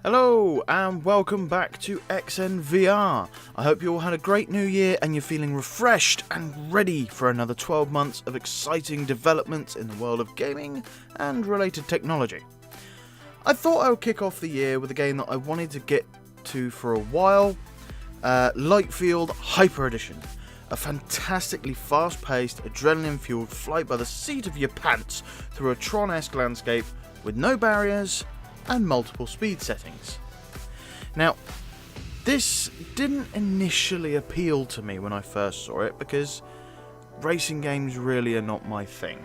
Hello and welcome back to XNVR. I hope you all had a great new year and you're feeling refreshed and ready for another 12 months of exciting developments in the world of gaming and related technology. I thought I would kick off the year with a game that I wanted to get to for a while, Lightfield Hyper Edition. A fantastically fast-paced, adrenaline-fueled flight by the seat of your pants through a Tron-esque landscape with no barriers and multiple speed settings. Now, this didn't initially appeal to me when I first saw it because racing games really are not my thing.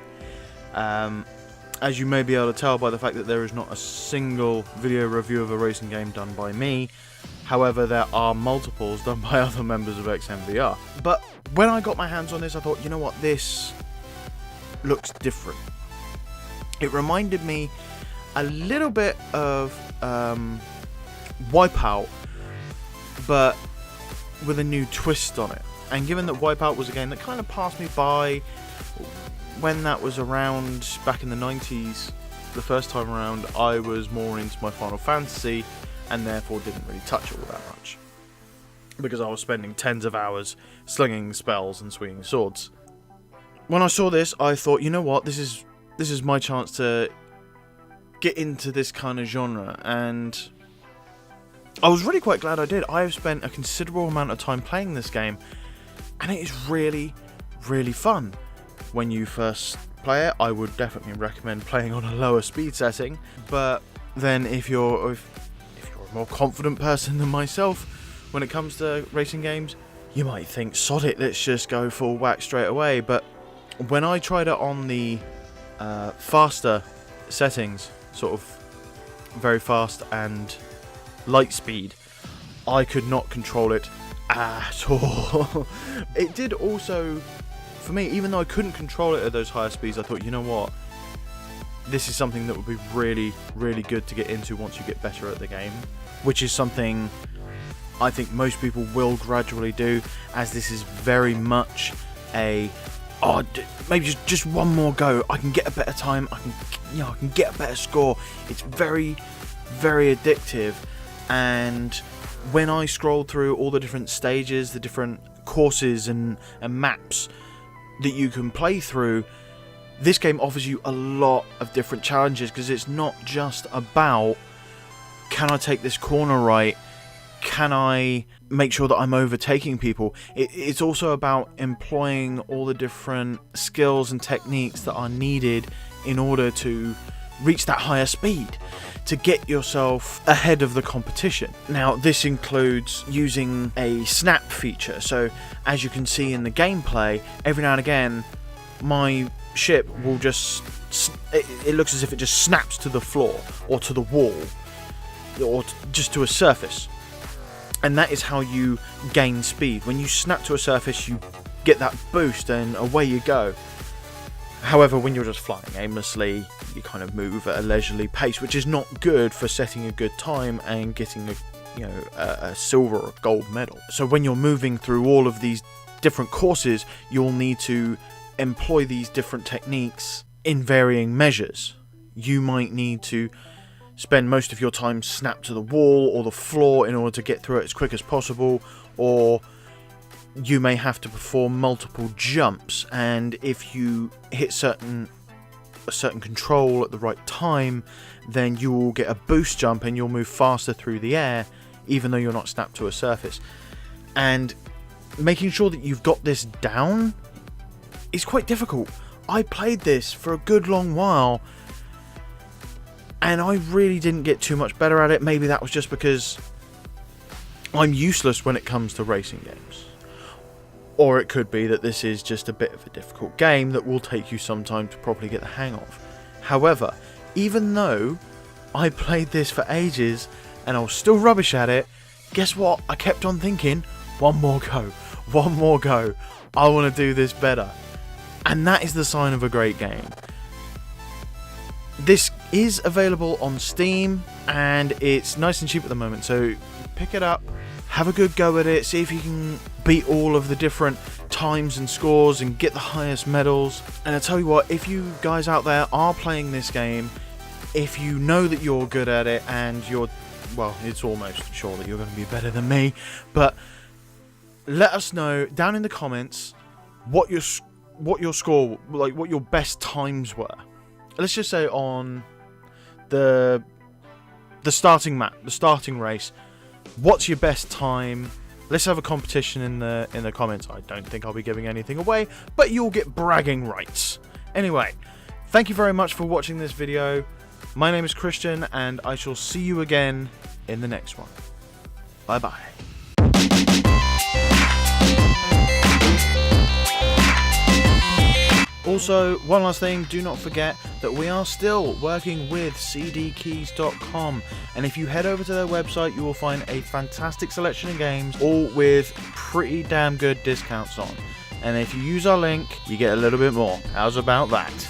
As you may be able to tell by the fact that there is not a single video review of a racing game done by me. However, there are multiples done by other members of XNVR. But when I got my hands on this, I thought, you know what, this looks different. It reminded me a little bit of Wipeout, but with a new twist on it. And given that Wipeout was a game that kind of passed me by when that was around back in the 90s, the first time around, I was more into my Final Fantasy and therefore didn't really touch it all that much because I was spending tens of hours slinging spells and swinging swords. When I saw this, I thought, you know what, this is my chance to get into this kind of genre, and I was really quite glad I did. I have spent a considerable amount of time playing this game, and it is really, really fun. When you first play it, I would definitely recommend playing on a lower speed setting, but then if you're a more confident person than myself when it comes to racing games, you might think, sod it, let's just go full whack straight away. But when I tried it on the faster settings, sort of very fast and light speed, I could not control it at all. It did also, for me, even though I couldn't control it at those higher speeds, I thought, you know what, this is something that would be really, really good to get into once you get better at the game, which is something I think most people will gradually do, as this is very much a maybe just one more go, I can get a better time, I can get a better score. It's very, very addictive. And when I scrolled through all the different stages, the different courses and maps that you can play through, this game offers you a lot of different challenges, because it's not just about, can I take this corner right? Can I make sure that I'm overtaking people? It's also about employing all the different skills and techniques that are needed in order to reach that higher speed, to get yourself ahead of the competition. Now, this includes using a snap feature. So, as you can see in the gameplay, every now and again, my ship will just, it looks as if it just snaps to the floor, or to the wall, or just to a surface. And that is how you gain speed. When you snap to a surface, you get that boost and away you go. However, when you're just flying aimlessly, you kind of move at a leisurely pace, which is not good for setting a good time and getting a silver or gold medal. So when you're moving through all of these different courses, you'll need to employ these different techniques in varying measures. You might need to spend most of your time snapped to the wall or the floor in order to get through it as quick as possible, or you may have to perform multiple jumps, and if you hit a certain control at the right time, then you will get a boost jump and you'll move faster through the air even though you're not snapped to a surface. And making sure that you've got this down is quite difficult. I played this for a good long while and I really didn't get too much better at it. Maybe that was just because I'm useless when it comes to racing games. Or it could be that this is just a bit of a difficult game that will take you some time to properly get the hang of. However, even though I played this for ages and I was still rubbish at it, guess what? I kept on thinking, one more go, I want to do this better. And that is the sign of a great game. This is available on Steam and it's nice and cheap at the moment, so pick it up, have a good go at it, see if you can beat all of the different times and scores and get the highest medals. And I tell you what, if you guys out there are playing this game, if you know that you're good at it and you're, well, it's almost sure that you're going to be better than me, but let us know down in the comments what your score, like what your best times were. Let's just say on the starting map, the starting race, what's your best time? Let's have a competition in the comments. I don't think I'll be giving anything away, but you'll get bragging rights. Anyway, thank you very much for watching this video. My name is Christian, and I shall see you again in the next one. Bye-bye. Also, one last thing, do not forget that we are still working with cdkeys.com, and if you head over to their website, you will find a fantastic selection of games, all with pretty damn good discounts on. And if you use our link, you get a little bit more. How's about that?